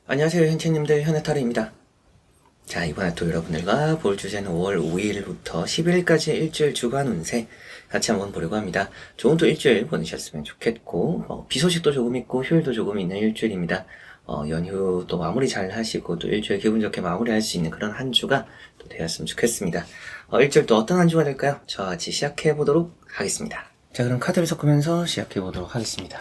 안녕하세요 현채님들 현해타르입니다. 자, 이번에 또 여러분들과 볼 주제는 5월 5일부터 10일까지 일주일 주간 운세 같이 한번 보려고 합니다. 좋은 또 일주일 보내셨으면 좋겠고 비 소식도 조금 있고 휴일도 조금 있는 일주일입니다. 연휴 또 마무리 잘 하시고 또 일주일 기분 좋게 마무리할 수 있는 그런 한 주가 또 되었으면 좋겠습니다. 일주일 또 어떤 한 주가 될까요? 저와 같이 시작해 보도록 하겠습니다. 자, 그럼 카드를 섞으면서 시작해 보도록 하겠습니다.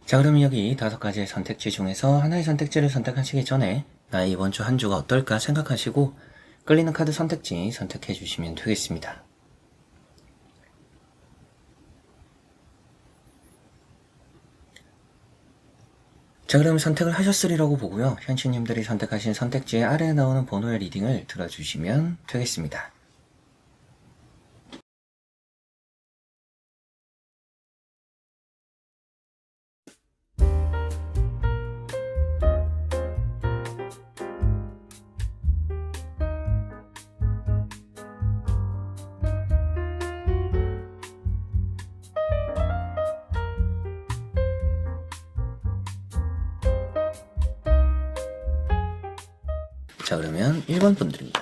자, 그러면 여기 5가지의 선택지 중에서 하나의 선택지를 선택하시기 전에 나의 이번 주 한 주가 어떨까 생각하시고 끌리는 카드 선택지 선택해 주시면 되겠습니다. 자, 그럼 선택을 하셨으리라고 보고요. 현신님들이 선택하신 선택지 아래에 나오는 번호의 리딩을 들어주시면 되겠습니다. 자, 그러면 1번 분들입니다.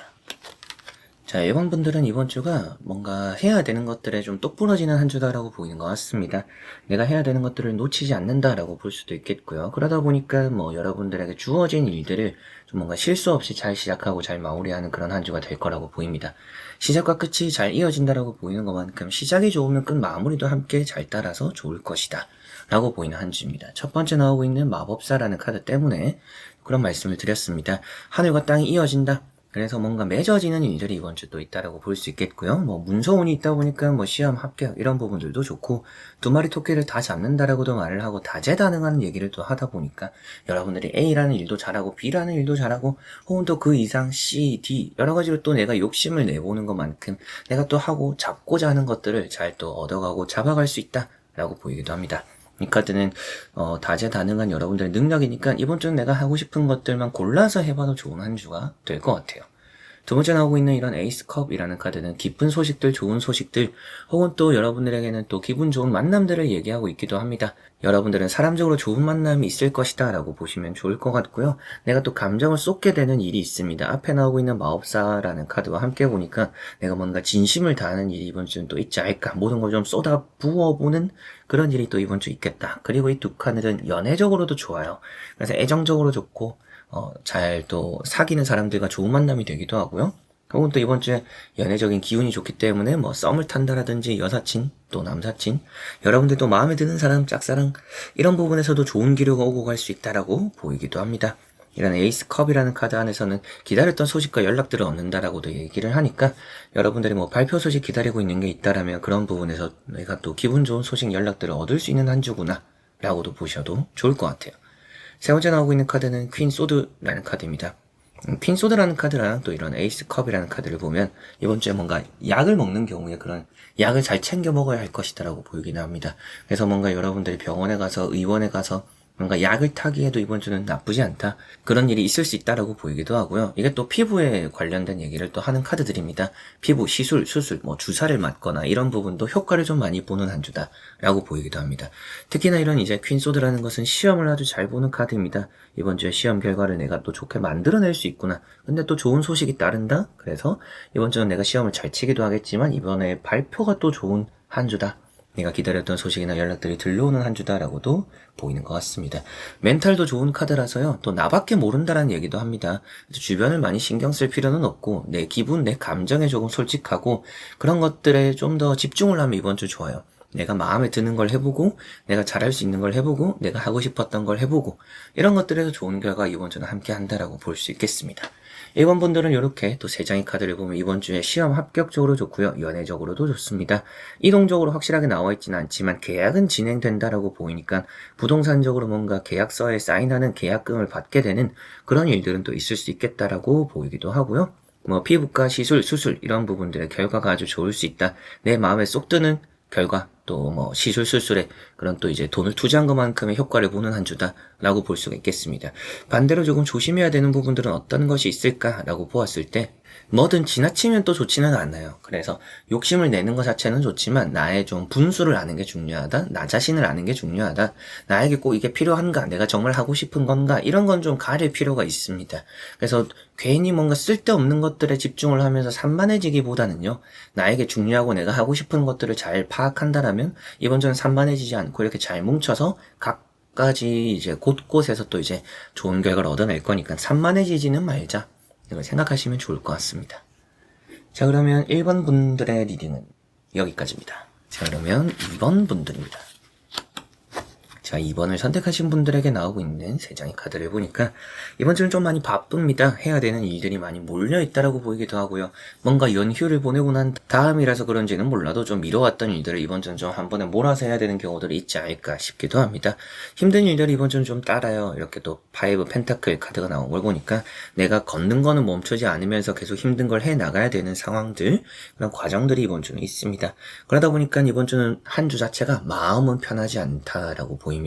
자, 1번 분들은 이번 주가 뭔가 해야 되는 것들에 좀 똑부러지는 한 주다라고 보이는 것 같습니다. 내가 해야 되는 것들을 놓치지 않는다라고 볼 수도 있겠고요. 그러다 보니까 여러분들에게 주어진 일들을 좀 뭔가 실수 없이 잘 시작하고 잘 마무리하는 그런 한 주가 될 거라고 보입니다. 시작과 끝이 잘 이어진다라고 보이는 것만큼 시작이 좋으면 끝 마무리도 함께 잘 따라서 좋을 것이다 라고 보이는 한 주입니다. 첫 번째 나오고 있는 마법사라는 카드 때문에 그런 말씀을 드렸습니다. 하늘과 땅이 이어진다. 그래서 뭔가 맺어지는 일들이 이번 주 또 있다라고 볼 수 있겠고요. 문서운이 있다 보니까 시험 합격 이런 부분들도 좋고, 두 마리 토끼를 다 잡는다라고도 말을 하고 다재다능한 얘기를 또 하다 보니까 여러분들이 A라는 일도 잘하고 B라는 일도 잘하고 혹은 또 그 이상 C, D 여러 가지로 또 내가 욕심을 내보는 것만큼 내가 또 하고 잡고자 하는 것들을 잘 또 얻어가고 잡아갈 수 있다라고 보이기도 합니다. 이 카드는 다재다능한 여러분들의 능력이니까 이번 주는 내가 하고 싶은 것들만 골라서 해봐도 좋은 한 주가 될 것 같아요. 두 번째 나오고 있는 이런 에이스컵이라는 카드는 기쁜 소식들, 좋은 소식들, 혹은 또 여러분들에게는 또 기분 좋은 만남들을 얘기하고 있기도 합니다. 여러분들은 사람적으로 좋은 만남이 있을 것이다 라고 보시면 좋을 것 같고요. 내가 또 감정을 쏟게 되는 일이 있습니다. 앞에 나오고 있는 마법사라는 카드와 함께 보니까 내가 뭔가 진심을 다하는 일이 이번 주는 또 있지 않을까, 모든 걸 좀 쏟아 부어보는 그런 일이 또 이번 주 있겠다. 그리고 이 두 카드는 연애적으로도 좋아요. 그래서 애정적으로 좋고 잘 또 사귀는 사람들과 좋은 만남이 되기도 하고요. 혹은 또 이번 주에 연애적인 기운이 좋기 때문에 썸을 탄다라든지 여사친 또 남사친, 여러분들도 마음에 드는 사람, 짝사랑 이런 부분에서도 좋은 기류가 오고 갈 수 있다라고 보이기도 합니다. 이런 에이스컵이라는 카드 안에서는 기다렸던 소식과 연락들을 얻는다라고도 얘기를 하니까 여러분들이 발표 소식 기다리고 있는 게 있다라면 그런 부분에서 내가 또 기분 좋은 소식 연락들을 얻을 수 있는 한 주구나 라고도 보셔도 좋을 것 같아요. 세 번째 나오고 있는 카드는 퀸 소드라는 카드입니다. 퀸 소드라는 카드랑 또 이런 에이스 컵이라는 카드를 보면 이번 주에 뭔가 약을 먹는 경우에 그런 약을 잘 챙겨 먹어야 할 것이다라고 보이기는 합니다. 그래서 뭔가 여러분들이 병원에 가서 의원에 가서 뭔가 약을 타기에도 이번 주는 나쁘지 않다, 그런 일이 있을 수 있다라고 보이기도 하고요. 이게 또 피부에 관련된 얘기를 또 하는 카드들입니다. 피부 시술, 수술, 주사를 맞거나 이런 부분도 효과를 좀 많이 보는 한 주다 라고 보이기도 합니다. 특히나 이런 이제 퀸소드라는 것은 시험을 아주 잘 보는 카드입니다. 이번 주에 시험 결과를 내가 또 좋게 만들어낼 수 있구나, 근데 또 좋은 소식이 따른다, 그래서 이번 주는 내가 시험을 잘 치기도 하겠지만 이번에 발표가 또 좋은 한 주다, 내가 기다렸던 소식이나 연락들이 들려오는 한 주다라고도 보이는 것 같습니다. 멘탈도 좋은 카드라서요, 또 나밖에 모른다라는 얘기도 합니다. 주변을 많이 신경 쓸 필요는 없고 내 기분, 내 감정에 조금 솔직하고 그런 것들에 좀 더 집중을 하면 이번 주 좋아요. 내가 마음에 드는 걸 해보고 내가 잘할 수 있는 걸 해보고 내가 하고 싶었던 걸 해보고 이런 것들에서 좋은 결과 이번 주는 함께 한다라고 볼 수 있겠습니다. 1번 분들은 이렇게 또 3장의 카드를 보면 이번 주에 시험 합격적으로 좋고요, 연애적으로도 좋습니다. 이동적으로 확실하게 나와 있지는 않지만 계약은 진행된다라고 보이니까 부동산적으로 뭔가 계약서에 사인하는 계약금을 받게 되는 그런 일들은 또 있을 수 있겠다라고 보이기도 하고요. 피부과 시술, 수술 이런 부분들의 결과가 아주 좋을 수 있다, 내 마음에 쏙 드는 결과 또 뭐 시술술술에 그런 또 이제 돈을 투자한 것만큼의 효과를 보는 한 주다라고 볼 수가 있겠습니다. 반대로 조금 조심해야 되는 부분들은 어떤 것이 있을까라고 보았을 때 뭐든 지나치면 또 좋지는 않아요. 그래서 욕심을 내는 것 자체는 좋지만 나의 좀 분수를 아는 게 중요하다. 나 자신을 아는 게 중요하다. 나에게 꼭 이게 필요한가? 내가 정말 하고 싶은 건가? 이런 건 좀 가릴 필요가 있습니다. 그래서 괜히 뭔가 쓸데없는 것들에 집중을 하면서 산만해지기보다는요. 나에게 중요하고 내가 하고 싶은 것들을 잘 파악한다라면 이번 주는 산만해지지 않고 이렇게 잘 뭉쳐서 각가지 이제 곳곳에서 또 이제 좋은 결과를 얻어낼 거니까 산만해지지는 말자. 이걸 생각하시면 좋을 것 같습니다. 자, 그러면 1번 분들의 리딩은 여기까지입니다. 자, 그러면 2번 분들입니다. 자, 2번을 선택하신 분들에게 나오고 있는 3장의 카드를 보니까 이번 주는 좀 많이 바쁩니다. 해야 되는 일들이 많이 몰려있다라고 보이기도 하고요. 뭔가 연휴를 보내고 난 다음이라서 그런지는 몰라도 좀 미뤄왔던 일들을 이번 주는 좀 한 번에 몰아서 해야 되는 경우들이 있지 않을까 싶기도 합니다. 힘든 일들이 이번 주는 좀 따라요. 이렇게 또 5 펜타클 카드가 나온 걸 보니까 내가 걷는 거는 멈추지 않으면서 계속 힘든 걸 해나가야 되는 상황들, 그런 과정들이 이번 주는 있습니다. 그러다 보니까 이번 주는 한 주 자체가 마음은 편하지 않다라고 보입니다.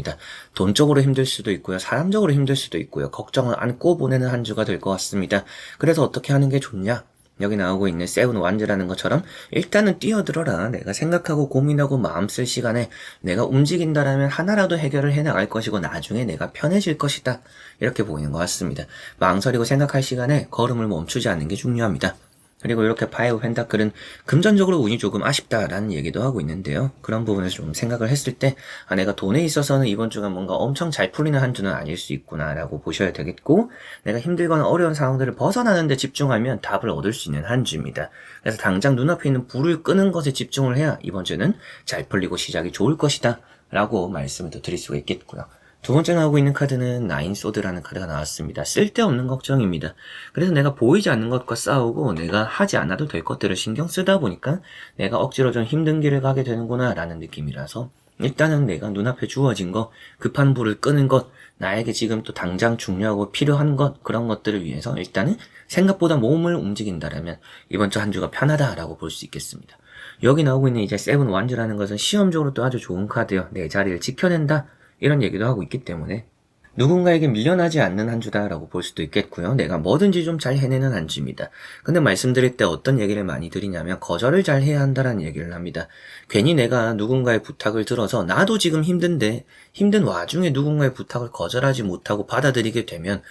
돈적으로 힘들 수도 있고요. 사람적으로 힘들 수도 있고요. 걱정을 안고 보내는 한 주가 될 것 같습니다. 그래서 어떻게 하는 게 좋냐? 여기 나오고 있는 세븐 완즈라는 것처럼 일단은 뛰어들어라. 내가 생각하고 고민하고 마음 쓸 시간에 내가 움직인다라면 하나라도 해결을 해나갈 것이고 나중에 내가 편해질 것이다. 이렇게 보이는 것 같습니다. 망설이고 생각할 시간에 걸음을 멈추지 않는 게 중요합니다. 그리고 이렇게 5 펜타클은 금전적으로 운이 조금 아쉽다라는 얘기도 하고 있는데요. 그런 부분에서 좀 생각을 했을 때 내가 돈에 있어서는 이번 주가 뭔가 엄청 잘 풀리는 한 주는 아닐 수 있구나라고 보셔야 되겠고, 내가 힘들거나 어려운 상황들을 벗어나는 데 집중하면 답을 얻을 수 있는 한 주입니다. 그래서 당장 눈앞에 있는 불을 끄는 것에 집중을 해야 이번 주는 잘 풀리고 시작이 좋을 것이다 라고 말씀을 더 드릴 수가 있겠고요. 두 번째 나오고 있는 카드는 9 소드라는 카드가 나왔습니다. 쓸데없는 걱정입니다. 그래서 내가 보이지 않는 것과 싸우고 내가 하지 않아도 될 것들을 신경 쓰다 보니까 내가 억지로 좀 힘든 길을 가게 되는구나 라는 느낌이라서 일단은 내가 눈앞에 주어진 것, 급한 불을 끄는 것, 나에게 지금 또 당장 중요하고 필요한 것, 그런 것들을 위해서 일단은 생각보다 몸을 움직인다라면 이번 주 한 주가 편하다라고 볼 수 있겠습니다. 여기 나오고 있는 이제 세븐 완즈라는 것은 시험적으로 또 아주 좋은 카드예요. 내 자리를 지켜낸다. 이런 얘기도 하고 있기 때문에 누군가에게 밀려나지 않는 한 주다라고 볼 수도 있겠고요. 내가 뭐든지 좀 잘 해내는 한 주입니다. 근데 말씀드릴 때 어떤 얘기를 많이 드리냐면 거절을 잘 해야 한다는 얘기를 합니다. 괜히 내가 누군가의 부탁을 들어서 나도 지금 힘든데 힘든 와중에 누군가의 부탁을 거절하지 못하고 받아들이게 되면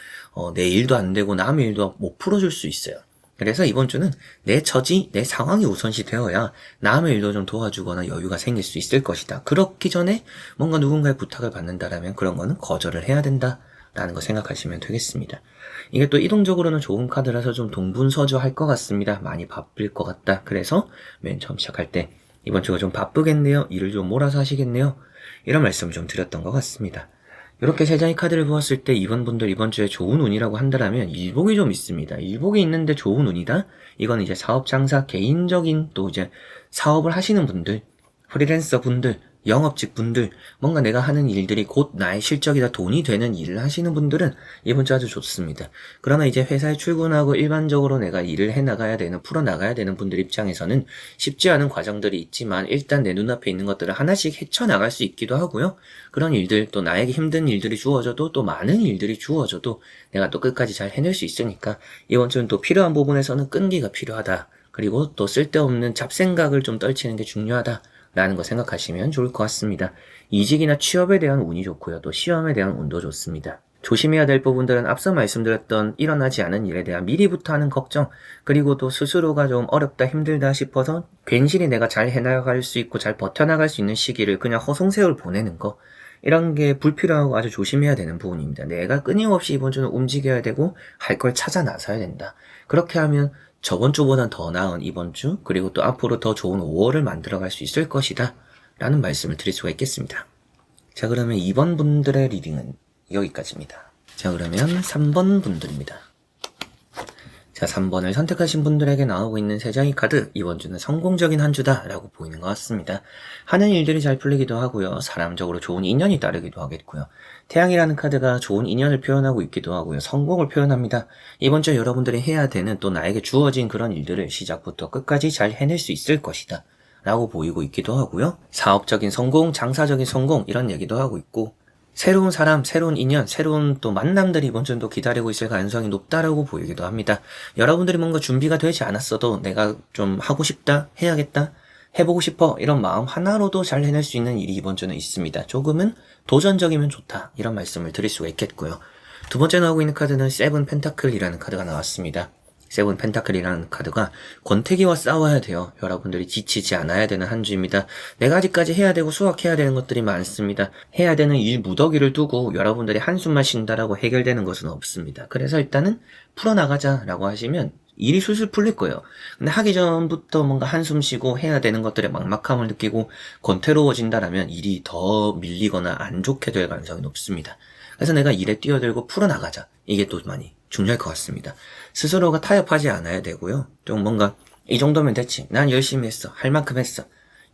내 일도 안 되고 남의 일도 못 풀어줄 수 있어요. 그래서 이번 주는 내 처지, 내 상황이 우선시 되어야 남의 일도 좀 도와주거나 여유가 생길 수 있을 것이다. 그렇기 전에 뭔가 누군가의 부탁을 받는다라면 그런 거는 거절을 해야 된다라는 거 생각하시면 되겠습니다. 이게 또 이동적으로는 좋은 카드라서 좀 동분서주할 것 같습니다. 많이 바쁠 것 같다. 그래서 맨 처음 시작할 때 이번 주가 좀 바쁘겠네요. 일을 좀 몰아서 하시겠네요. 이런 말씀을 좀 드렸던 것 같습니다. 이렇게 3장의 카드를 보았을 때 이번 분들 이번 주에 좋은 운이라고 한다면 일복이 좀 있습니다. 일복이 있는데 좋은 운이다? 이건 이제 사업 장사, 개인적인 또 이제 사업을 하시는 분들, 프리랜서 분들, 영업직 분들, 뭔가 내가 하는 일들이 곧 나의 실적이다 돈이 되는 일을 하시는 분들은 이번 주 아주 좋습니다. 그러나 이제 회사에 출근하고 일반적으로 내가 일을 해나가야 되는, 풀어나가야 되는 분들 입장에서는 쉽지 않은 과정들이 있지만 일단 내 눈앞에 있는 것들을 하나씩 헤쳐나갈 수 있기도 하고요. 그런 일들, 또 나에게 힘든 일들이 주어져도 또 많은 일들이 주어져도 내가 또 끝까지 잘 해낼 수 있으니까 이번 주는 또 필요한 부분에서는 끈기가 필요하다. 그리고 또 쓸데없는 잡생각을 좀 떨치는 게 중요하다. 라는 거 생각하시면 좋을 것 같습니다. 이직이나 취업에 대한 운이 좋고요. 또 시험에 대한 운도 좋습니다. 조심해야 될 부분들은 앞서 말씀드렸던 일어나지 않은 일에 대한 미리부터 하는 걱정, 그리고 또 스스로가 좀 어렵다 힘들다 싶어서 괜시리 내가 잘 해나갈 수 있고 잘 버텨나갈 수 있는 시기를 그냥 허송세월 보내는 거, 이런 게 불필요하고 아주 조심해야 되는 부분입니다. 내가 끊임없이 이번 주는 움직여야 되고 할 걸 찾아 나서야 된다. 그렇게 하면 저번 주보단 더 나은 이번 주, 그리고 또 앞으로 더 좋은 5월을 만들어갈 수 있을 것이다 라는 말씀을 드릴 수가 있겠습니다. 자, 그러면 2번 분들의 리딩은 여기까지입니다. 자, 그러면 3번 분들입니다. 자, 3번을 선택하신 분들에게 나오고 있는 3장의 카드, 이번 주는 성공적인 한 주다 라고 보이는 것 같습니다. 하는 일들이 잘 풀리기도 하고요. 사람적으로 좋은 인연이 따르기도 하겠고요. 태양이라는 카드가 좋은 인연을 표현하고 있기도 하고요. 성공을 표현합니다. 이번 주 여러분들이 해야 되는 또 나에게 주어진 그런 일들을 시작부터 끝까지 잘 해낼 수 있을 것이다 라고 보이고 있기도 하고요. 사업적인 성공, 장사적인 성공 이런 얘기도 하고 있고 새로운 사람, 새로운 인연, 새로운 또 만남들이 이번 주는 또 기다리고 있을 가능성이 높다라고 보이기도 합니다. 여러분들이 뭔가 준비가 되지 않았어도 내가 좀 하고 싶다, 해야겠다, 해보고 싶어 이런 마음 하나로도 잘 해낼 수 있는 일이 이번 주는 있습니다. 조금은 도전적이면 좋다 이런 말씀을 드릴 수가 있겠고요. 두 번째 나오고 있는 카드는 세븐 펜타클이라는 카드가 나왔습니다. 세븐 펜타클이라는 카드가 권태기와 싸워야 돼요. 여러분들이 지치지 않아야 되는 한 주입니다. 내가 아직까지 해야 되고 수확해야 되는 것들이 많습니다. 해야 되는 일 무더기를 두고 여러분들이 한숨만 쉰다라고 해결되는 것은 없습니다. 그래서 일단은 풀어나가자라고 하시면 일이 술술 풀릴 거예요. 근데 하기 전부터 뭔가 한숨 쉬고 해야 되는 것들의 막막함을 느끼고 권태로워진다라면 일이 더 밀리거나 안 좋게 될 가능성이 높습니다. 그래서 내가 일에 뛰어들고 풀어나가자. 이게 또 많이 중요할 것 같습니다. 스스로가 타협하지 않아야 되고요. 좀 뭔가 이 정도면 됐지. 난 열심히 했어. 할 만큼 했어.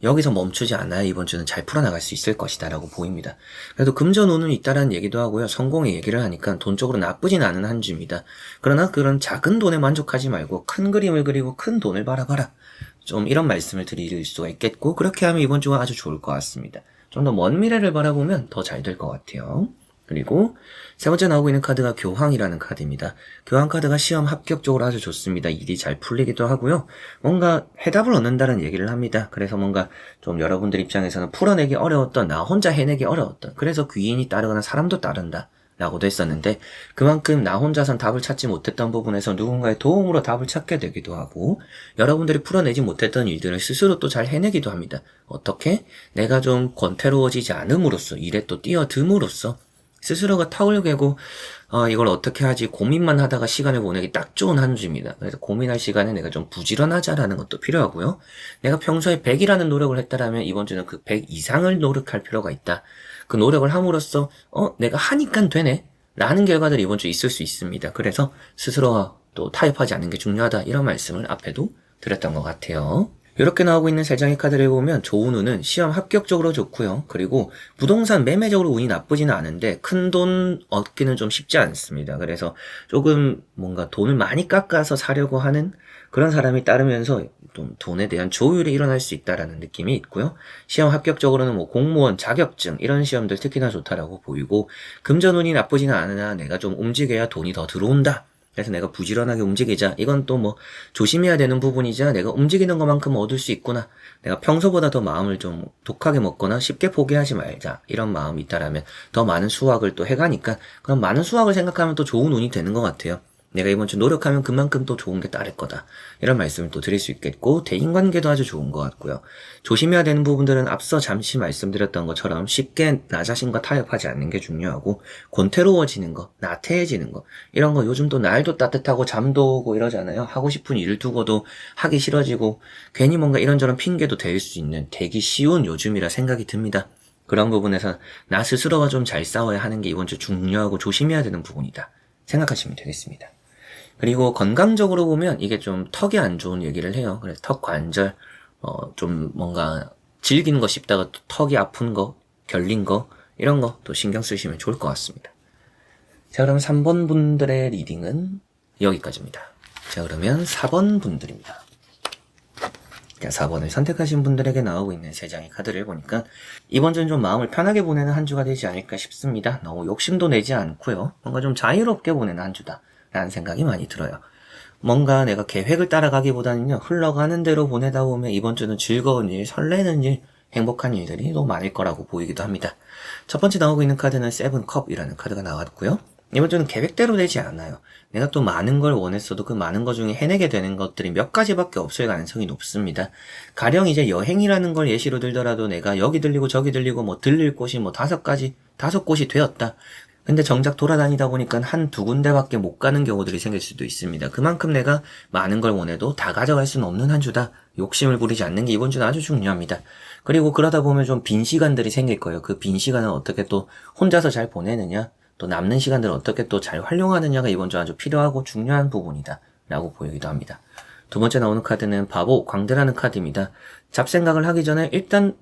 여기서 멈추지 않아야 이번 주는 잘 풀어나갈 수 있을 것이다 라고 보입니다. 그래도 금전운은 있다라는 얘기도 하고요. 성공의 얘기를 하니까 돈적으로 나쁘진 않은 한 주입니다. 그러나 그런 작은 돈에 만족하지 말고 큰 그림을 그리고 큰 돈을 바라봐라. 좀 이런 말씀을 드릴 수가 있겠고 그렇게 하면 이번 주가 아주 좋을 것 같습니다. 좀 더 먼 미래를 바라보면 더 잘 될 것 같아요. 그리고 세 번째 나오고 있는 카드가 교황이라는 카드입니다. 교황 카드가 시험 합격적으로 아주 좋습니다. 일이 잘 풀리기도 하고요. 뭔가 해답을 얻는다는 얘기를 합니다. 그래서 뭔가 좀 여러분들 입장에서는 풀어내기 어려웠던, 나 혼자 해내기 어려웠던, 그래서 귀인이 따르거나 사람도 따른다 라고도 했었는데 그만큼 나 혼자선 답을 찾지 못했던 부분에서 누군가의 도움으로 답을 찾게 되기도 하고 여러분들이 풀어내지 못했던 일들을 스스로 또 잘 해내기도 합니다. 어떻게? 내가 좀 권태로워지지 않음으로써 일에 또 뛰어듦으로써 스스로가 턱을 괴고 이걸 어떻게 하지 고민만 하다가 시간을 보내기 딱 좋은 한 주입니다. 그래서 고민할 시간에 내가 좀 부지런하자라는 것도 필요하고요. 내가 평소에 100이라는 노력을 했다라면 이번 주는 그 100 이상을 노력할 필요가 있다. 그 노력을 함으로써 내가 하니까 되네 라는 결과들이 이번 주 있을 수 있습니다. 그래서 스스로와 또 타협하지 않는 게 중요하다 이런 말씀을 앞에도 드렸던 것 같아요. 이렇게 나오고 있는 세 장의 카드를 보면 좋은 운은 시험 합격적으로 좋고요. 그리고 부동산 매매적으로 운이 나쁘지는 않은데 큰 돈 얻기는 좀 쉽지 않습니다. 그래서 조금 뭔가 돈을 많이 깎아서 사려고 하는 그런 사람이 따르면서 좀 돈에 대한 조율이 일어날 수 있다라는 느낌이 있고요. 시험 합격적으로는 뭐 공무원, 자격증 이런 시험들 특히나 좋다라고 보이고 금전운이 나쁘지는 않으나 내가 좀 움직여야 돈이 더 들어온다. 그래서 내가 부지런하게 움직이자. 이건 또 뭐 조심해야 되는 부분이자 내가 움직이는 것만큼 얻을 수 있구나. 내가 평소보다 더 마음을 좀 독하게 먹거나 쉽게 포기하지 말자. 이런 마음이 있다라면 더 많은 수확을 또 해가니까 그럼 많은 수확을 생각하면 또 좋은 운이 되는 것 같아요. 내가 이번 주 노력하면 그만큼 또 좋은 게 따를 거다. 이런 말씀을 또 드릴 수 있겠고 대인관계도 아주 좋은 것 같고요. 조심해야 되는 부분들은 앞서 잠시 말씀드렸던 것처럼 쉽게 나 자신과 타협하지 않는 게 중요하고 권태로워지는 거, 나태해지는 거 이런 거 요즘 또 날도 따뜻하고 잠도 오고 이러잖아요. 하고 싶은 일을 두고도 하기 싫어지고 괜히 뭔가 이런저런 핑계도 댈 수 있는 되기 쉬운 요즘이라 생각이 듭니다. 그런 부분에서 나 스스로와 좀 잘 싸워야 하는 게 이번 주 중요하고 조심해야 되는 부분이다 생각하시면 되겠습니다. 그리고 건강적으로 보면 이게 좀 턱이 안 좋은 얘기를 해요. 그래서 턱 관절, 좀 뭔가 질기는 거 씹다가 또 턱이 아픈 거, 결린 거, 이런 거 또 신경 쓰시면 좋을 것 같습니다. 자, 그럼 3번 분들의 리딩은 여기까지입니다. 자, 그러면 4번 분들입니다. 자, 4번을 선택하신 분들에게 나오고 있는 3장의 카드를 보니까 이번 주는 좀 마음을 편하게 보내는 한 주가 되지 않을까 싶습니다. 너무 욕심도 내지 않고요. 뭔가 좀 자유롭게 보내는 한 주다. 라는 생각이 많이 들어요. 뭔가 내가 계획을 따라가기보다는요. 흘러가는 대로 보내다 보면 이번 주는 즐거운 일, 설레는 일, 행복한 일들이 너무 많을 거라고 보이기도 합니다. 첫 번째 나오고 있는 카드는 세븐컵이라는 카드가 나왔고요. 이번 주는 계획대로 되지 않아요. 내가 또 많은 걸 원했어도 그 많은 것 중에 해내게 되는 것들이 몇 가지밖에 없을 가능성이 높습니다. 가령 이제 여행이라는 걸 예시로 들더라도 내가 여기 들리고 저기 들리고 뭐 들릴 곳이 뭐 5곳이 되었다. 근데 정작 돌아다니다 보니까 한두 군데밖에 못 가는 경우들이 생길 수도 있습니다. 그만큼 내가 많은 걸 원해도 다 가져갈 수는 없는 한 주다. 욕심을 부리지 않는 게 이번 주는 아주 중요합니다. 그리고 그러다 보면 좀 빈 시간들이 생길 거예요. 그 빈 시간을 어떻게 또 혼자서 잘 보내느냐, 또 남는 시간들을 어떻게 또 잘 활용하느냐가 이번 주 아주 필요하고 중요한 부분이다. 라고 보이기도 합니다. 두 번째 나오는 카드는 바보, 광대라는 카드입니다. 잡생각을 하기 전에 일단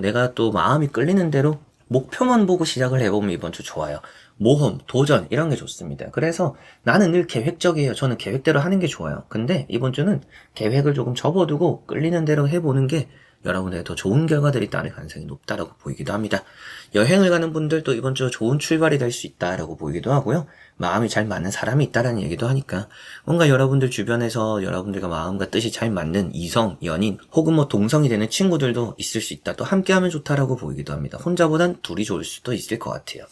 내가 또 마음이 끌리는 대로 목표만 보고 시작을 해보면 이번 주 좋아요. 모험, 도전 이런 게 좋습니다. 그래서 나는 늘 계획적이에요. 저는 계획대로 하는 게 좋아요. 근데 이번 주는 계획을 조금 접어두고 끌리는 대로 해보는 게 여러분들의 더 좋은 결과들이 따를 가능성이 높다라고 보이기도 합니다. 여행을 가는 분들도 이번 주 좋은 출발이 될 수 있다라고 보이기도 하고요. 마음이 잘 맞는 사람이 있다라는 얘기도 하니까 뭔가 여러분들 주변에서 여러분들과 마음과 뜻이 잘 맞는 이성, 연인 혹은 뭐 동성이 되는 친구들도 있을 수 있다. 또 함께하면 좋다라고 보이기도 합니다. 혼자보단 둘이 좋을 수도 있을 것 같아요.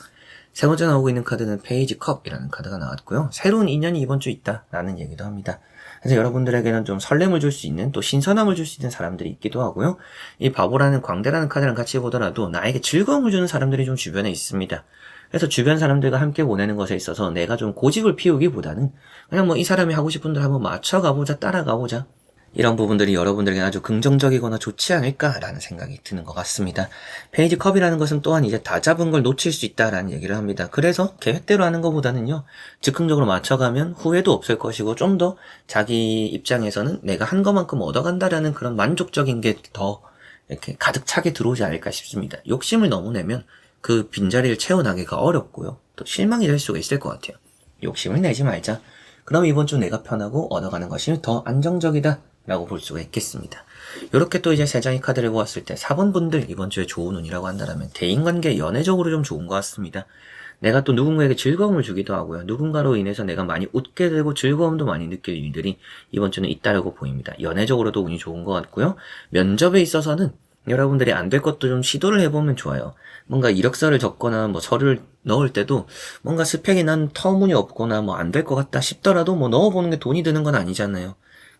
세 번째 나오고 있는 카드는 페이지 컵이라는 카드가 나왔고요. 새로운 인연이 이번 주 있다라는 얘기도 합니다. 그래서 여러분들에게는 좀 설렘을 줄 수 있는 또 신선함을 줄 수 있는 사람들이 있기도 하고요. 이 바보라는 광대라는 카드랑 같이 보더라도 나에게 즐거움을 주는 사람들이 좀 주변에 있습니다. 그래서 주변 사람들과 함께 보내는 것에 있어서 내가 좀 고집을 피우기보다는 그냥 뭐 이 사람이 하고 싶은 대로 한번 맞춰가보자, 따라가보자. 이런 부분들이 여러분들에게 아주 긍정적이거나 좋지 않을까라는 생각이 드는 것 같습니다. 페이지 컵이라는 것은 또한 이제 다 잡은 걸 놓칠 수 있다라는 얘기를 합니다. 그래서 계획대로 하는 것보다는요, 즉흥적으로 맞춰가면 후회도 없을 것이고 좀 더 자기 입장에서는 내가 한 것만큼 얻어간다라는 그런 만족적인 게 더 이렇게 가득 차게 들어오지 않을까 싶습니다. 욕심을 너무 내면 그 빈자리를 채워나기가 어렵고요. 또 실망이 될 수가 있을 것 같아요. 욕심을 내지 말자. 그럼 이번 주 내가 편하고 얻어가는 것이 더 안정적이다 라고 볼 수가 있겠습니다. 이렇게 또 이제 세 장의 카드를 보았을 때 4번 분들 이번 주에 좋은 운이라고 한다면 대인관계 연애적으로 좀 좋은 것 같습니다. 내가 또 누군가에게 즐거움을 주기도 하고요. 누군가로 인해서 내가 많이 웃게 되고 즐거움도 많이 느낄 일들이 이번 주는 있다라고 보입니다. 연애적으로도 운이 좋은 것 같고요. 면접에 있어서는 여러분들이 안 될 것도 좀 시도를 해보면 좋아요. 뭔가 이력서를 적거나 뭐 서류를 넣을 때도 뭔가 스펙이 난 터무니없거나 뭐 안 될 것 같다 싶더라도 뭐 넣어보는 게 돈이 드는 건 아니잖아요.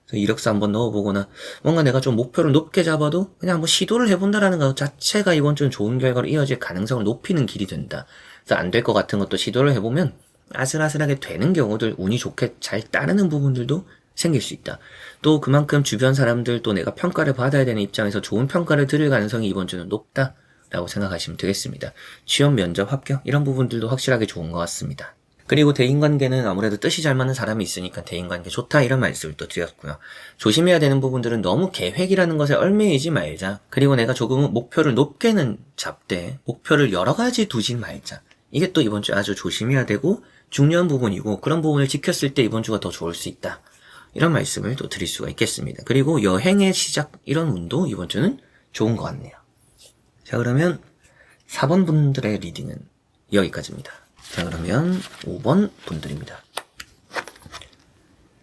그래서 이력서 한번 넣어보거나 뭔가 내가 좀 목표를 높게 잡아도 그냥 한번 시도를 해본다라는 것 자체가 이번 주는 좋은 결과로 이어질 가능성을 높이는 길이 된다. 그래서 안 될 것 같은 것도 시도를 해보면 아슬아슬하게 되는 경우들, 운이 좋게 잘 따르는 부분들도 생길 수 있다. 또 그만큼 주변 사람들 또 내가 평가를 받아야 되는 입장에서 좋은 평가를 들을 가능성이 이번 주는 높다 라고 생각하시면 되겠습니다. 취업, 면접, 합격 이런 부분들도 확실하게 좋은 것 같습니다. 그리고 대인관계는 아무래도 뜻이 잘 맞는 사람이 있으니까 대인관계 좋다 이런 말씀을 또 드렸고요. 조심해야 되는 부분들은 너무 계획이라는 것에 얽매이지 말자. 그리고 내가 조금은 목표를 높게는 잡되 목표를 여러 가지 두지 말자. 이게 또 이번 주 아주 조심해야 되고 중요한 부분이고 그런 부분을 지켰을 때 이번 주가 더 좋을 수 있다. 이런 말씀을 또 드릴 수가 있겠습니다. 그리고 여행의 시작 이런 운도 이번 주는 좋은 것 같네요. 자, 그러면 4번 분들의 리딩은 여기까지입니다. 자, 그러면 5번 분들입니다.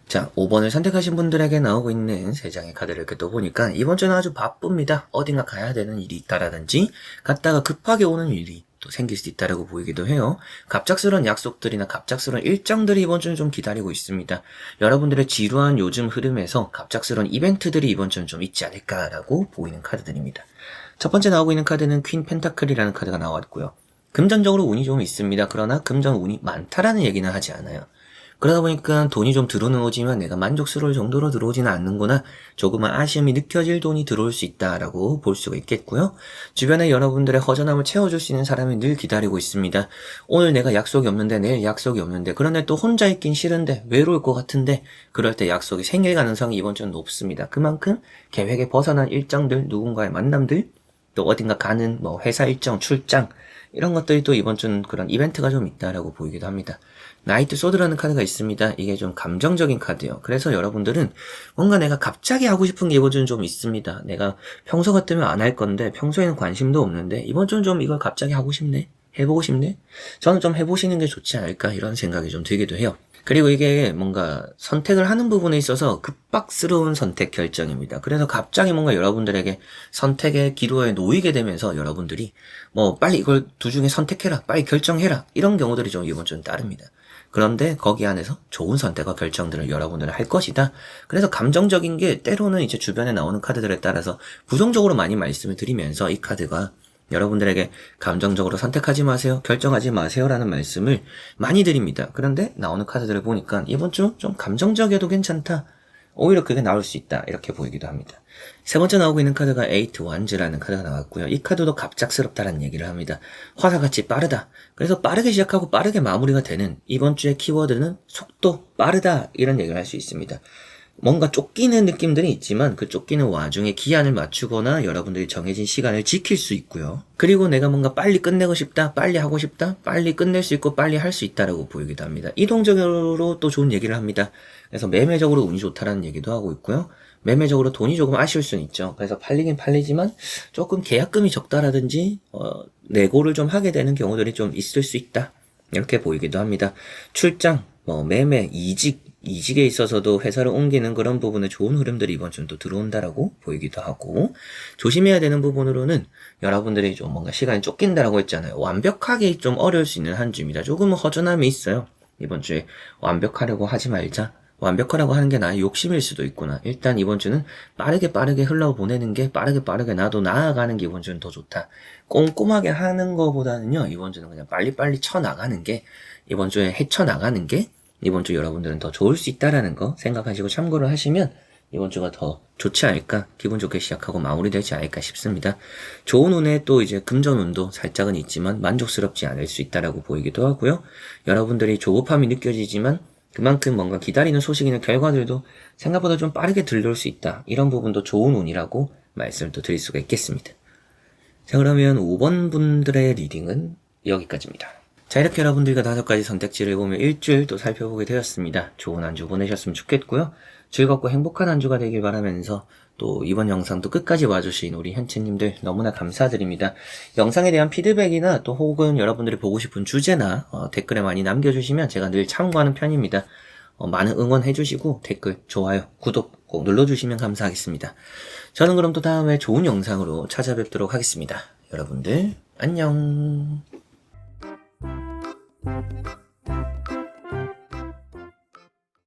자, 5번을 선택하신 분들에게 나오고 있는 3장의 카드를 이렇게 또 보니까 이번 주는 아주 바쁩니다. 어딘가 가야 되는 일이 있다라든지 갔다가 급하게 오는 일이 또 생길 수 있다라고 보이기도 해요. 갑작스러운 약속들이나 갑작스러운 일정들이 이번 주는 좀 기다리고 있습니다. 여러분들의 지루한 요즘 흐름에서 갑작스러운 이벤트들이 이번 주는 좀 있지 않을까라고 보이는 카드들입니다. 첫 번째 나오고 있는 카드는 퀸 펜타클이라는 카드가 나왔고요. 금전적으로 운이 좀 있습니다. 그러나 금전 운이 많다라는 얘기는 하지 않아요. 그러다 보니까 돈이 좀 들어오지만 내가 만족스러울 정도로 들어오지는 않는구나. 조그만 아쉬움이 느껴질 돈이 들어올 수 있다라고 볼 수가 있겠고요. 주변에 여러분들의 허전함을 채워줄 수 있는 사람이 늘 기다리고 있습니다. 오늘 내가 약속이 없는데 내일 약속이 없는데 그런데 또 혼자 있긴 싫은데 외로울 것 같은데 그럴 때 약속이 생길 가능성이 이번 주는 높습니다. 그만큼 계획에 벗어난 일정들, 누군가의 만남들, 또 어딘가 가는 뭐 회사 일정, 출장 이런 것들이 또 이번 주는 그런 이벤트가 좀 있다라고 보이기도 합니다. 나이트 소드라는 카드가 있습니다. 이게 좀 감정적인 카드예요. 그래서 여러분들은 뭔가 내가 갑자기 하고 싶은 게 이번 주는 좀 있습니다. 내가 평소 같으면 안 할 건데 평소에는 관심도 없는데 이번 주는 좀 이걸 갑자기 하고 싶네? 해보고 싶네? 저는 좀 해보시는 게 좋지 않을까 이런 생각이 좀 들기도 해요. 그리고 이게 뭔가 선택을 하는 부분에 있어서 급박스러운 선택 결정입니다. 그래서 갑자기 뭔가 여러분들에게 선택의 기로에 놓이게 되면서 여러분들이 뭐 빨리 이걸 두 중에 선택해라, 빨리 결정해라 이런 경우들이 좀 이번 주는 따릅니다. 그런데 거기 안에서 좋은 선택과 결정들을 여러분들은 할 것이다. 그래서 감정적인 게 때로는 이제 주변에 나오는 카드들에 따라서 부정적으로 많이 말씀을 드리면서 이 카드가 여러분들에게 감정적으로 선택하지 마세요, 결정하지 마세요라는 말씀을 많이 드립니다. 그런데 나오는 카드들을 보니까 이번 주 좀 감정적이어도 괜찮다. 오히려 그게 나올 수 있다. 이렇게 보이기도 합니다. 세 번째 나오고 있는 카드가 에이트 완즈라는 카드가 나왔고요. 이 카드도 갑작스럽다라는 얘기를 합니다. 화사같이 빠르다. 그래서 빠르게 시작하고 빠르게 마무리가 되는 이번 주의 키워드는 속도, 빠르다 이런 얘기를 할 수 있습니다. 뭔가 쫓기는 느낌들이 있지만 그 쫓기는 와중에 기한을 맞추거나 여러분들이 정해진 시간을 지킬 수 있고요. 그리고 내가 뭔가 빨리 끝내고 싶다, 빨리 하고 싶다, 빨리 끝낼 수 있고 빨리 할 수 있다라고 보이기도 합니다. 이동적으로 또 좋은 얘기를 합니다. 그래서 매매적으로 운이 좋다라는 얘기도 하고 있고요. 매매적으로 돈이 조금 아쉬울 수는 있죠. 그래서 팔리긴 팔리지만 조금 계약금이 적다라든지 내고를 좀 하게 되는 경우들이 좀 있을 수 있다. 이렇게 보이기도 합니다. 출장, 매매, 이직에 있어서도 회사를 옮기는 그런 부분에 좋은 흐름들이 이번 주는 또 들어온다라고 보이기도 하고, 조심해야 되는 부분으로는 여러분들이 좀 뭔가 시간이 쫓긴다라고 했잖아요. 완벽하게 좀 어려울 수 있는 한 주입니다. 조금은 허전함이 있어요. 이번 주에 완벽하려고 하지 말자. 완벽하라고 하는 게 나의 욕심일 수도 있구나. 일단 이번 주는 빠르게 흘러보내는 게 빠르게 나도 나아가는 게 이번 주는 더 좋다. 꼼꼼하게 하는 거보다는요, 이번 주는 그냥 빨리 쳐나가는 게, 이번 주에 헤쳐나가는 게, 이번 주 여러분들은 더 좋을 수 있다라는 거 생각하시고 참고를 하시면, 이번 주가 더 좋지 않을까, 기분 좋게 시작하고 마무리되지 않을까 싶습니다. 좋은 운에 또 이제 금전운도 살짝은 있지만 만족스럽지 않을 수 있다라고 보이기도 하고요. 여러분들이 조급함이 느껴지지만 그만큼 뭔가 기다리는 소식이나 결과들도 생각보다 좀 빠르게 들려올 수 있다. 이런 부분도 좋은 운이라고 말씀을 또 드릴 수가 있겠습니다. 자, 그러면 5번 분들의 리딩은 여기까지입니다. 자, 이렇게 여러분들과 5가지 선택지를 보며 일주일 또 살펴보게 되었습니다. 좋은 한 주 보내셨으면 좋겠고요. 즐겁고 행복한 한 주가 되길 바라면서 또 이번 영상도 끝까지 와주신 우리 현채님들 너무나 감사드립니다. 영상에 대한 피드백이나 또 혹은 여러분들이 보고 싶은 주제나 댓글에 많이 남겨주시면 제가 늘 참고하는 편입니다. 많은 응원해주시고 댓글, 좋아요, 구독 꼭 눌러주시면 감사하겠습니다. 저는 그럼 또 다음에 좋은 영상으로 찾아뵙도록 하겠습니다. 여러분들 안녕.